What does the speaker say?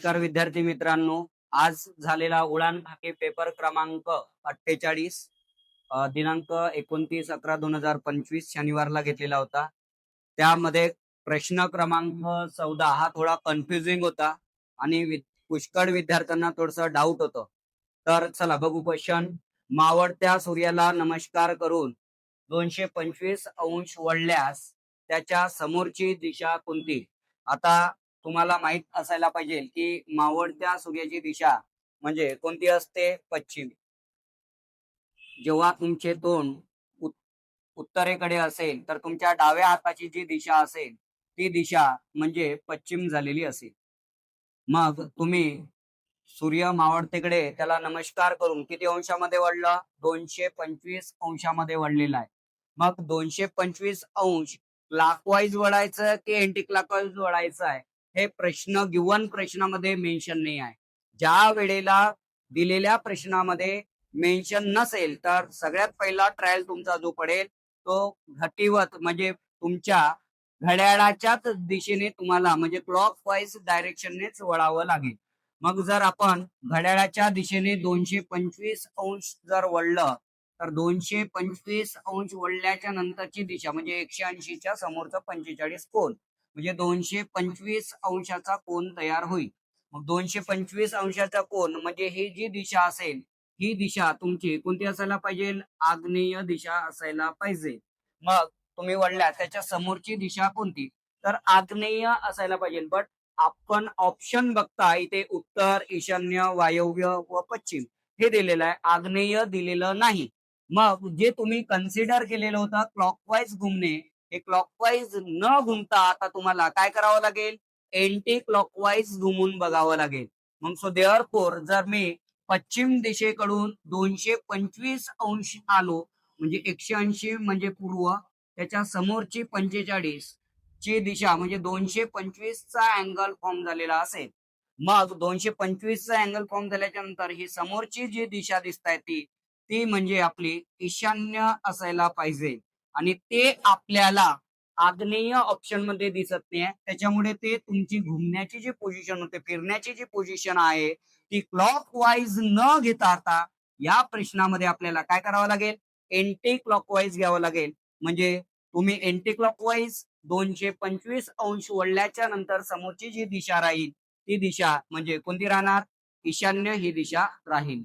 नमस्कार विद्यार्थी मित्रांनो. आज झालेला उडान खाके पेपर क्रमांक 48 दिनांक 29/11/2025 शनिवारला घेतलेला होता. त्यामध्ये प्रश्न क्रमांक 14 हा थोडा कन्फ्युजिंग होता आणि पुष्कळ विद्यार्थ्यांना थोडंसं डाऊट होतं. तर चला बघू क्वेश्चन. मावळत्या सूर्याला नमस्कार करून 225 अंश वळल्यास त्याच्या समोरची दिशा कोणती? आता तुम्हाला माहित असायला पाहिजे की मावळत्या सूर्याची दिशा म्हणजे कोणती असते? पश्चिम. जेव्हा तुमचे तोंड उत्तरेकडे असेल तर तुमच्या डाव्या हाताची जी दिशा असेल ती दिशा म्हणजे पश्चिम झालेली असेल. मग तुम्ही सूर्य मावळतेकडे त्याला नमस्कार करून किती अंशामध्ये वळला? 225 अंशामध्ये वळलेला आहे. मग 225 अंश क्लॉकवाईज वळायचं की अँटी क्लॉकवाईज वळायचं आहे हे प्रश्न गिवन प्रश्नामध्ये मेन्शन नाही आहे. ज्या वेळेला दिलेल्या प्रश्नामध्ये मेन्शन नसेल तर सगळ्यात पहिला ट्रायल तुमचा जो पडेल तो घटिवत म्हणजे तुमच्या घड्याळाच्याच दिशेने तुम्हाला म्हणजे क्लॉकवाईज डायरेक्शननेच वळावं लागेल. मग जर आपण घड्याळाच्या दिशेने 225 अंश जर वळलं तर 225 अंश वळल्याच्या नंतरची दिशा म्हणजे 180च्या समोरचा 45 कोन म्हणजे 225 अंशाचा कोन तयार होईल. मग 225 अंशाचा कोन म्हणजे ही जी दिशा असेल ही दिशा तुमची कोणती असायला पाहिजे? आग्नेय दिशा असायला पाहिजे. मग तुम्ही वळल्या त्याच्या समोरची दिशा कोणती? तर आग्नेय असायला पाहिजे. बट आपण ऑप्शन बघता इथे उत्तर, ईशान्य, वायव्य व पश्चिम हे दिलेलं आहे, आग्नेय दिलेलं नाही. मग जे तुम्ही कन्सिडर केलेलं होतं क्लॉकवाईज घुमणे हे क्लॉकवाईज न घुमता आता तुम्हाला काय करावं लागेल? एंटी क्लॉकवाईज घुमून बघावं लागेल. मग सो देअरफॉर जर मी पश्चिम दिशेकडून 225 अंश आलो म्हणजे 180 म्हणजे पूर्व, त्याच्या समोरची 45 ची दिशा म्हणजे 225 चा अँगल फॉर्म झालेला असेल. मग 225 चा अँगल फॉर्म झाल्याच्या नंतर ही समोरची जी दिशा दिसताय ती म्हणजे आपली ईशान्य असायला पाहिजे आणि ते आपल्याला आग्नेय ऑप्शन मध्ये दिसत नाही. त्याच्यामुळे ते तुमची घुमण्याची जी पोझिशन होते, फिरण्याची जी पोझिशन आहे ती क्लॉकवाईज न घेता आता या प्रश्नामध्ये आपल्याला काय करावं लागेल? एंटी क्लॉकवाईज घ्यावं लागेल. म्हणजे तुम्ही एंटी क्लॉकवाईज 225 अंश वळल्याच्या नंतर समोरची जी दिशा राहील ती दिशा म्हणजे कोणती राहणार? ईशान्य ही दिशा राहील.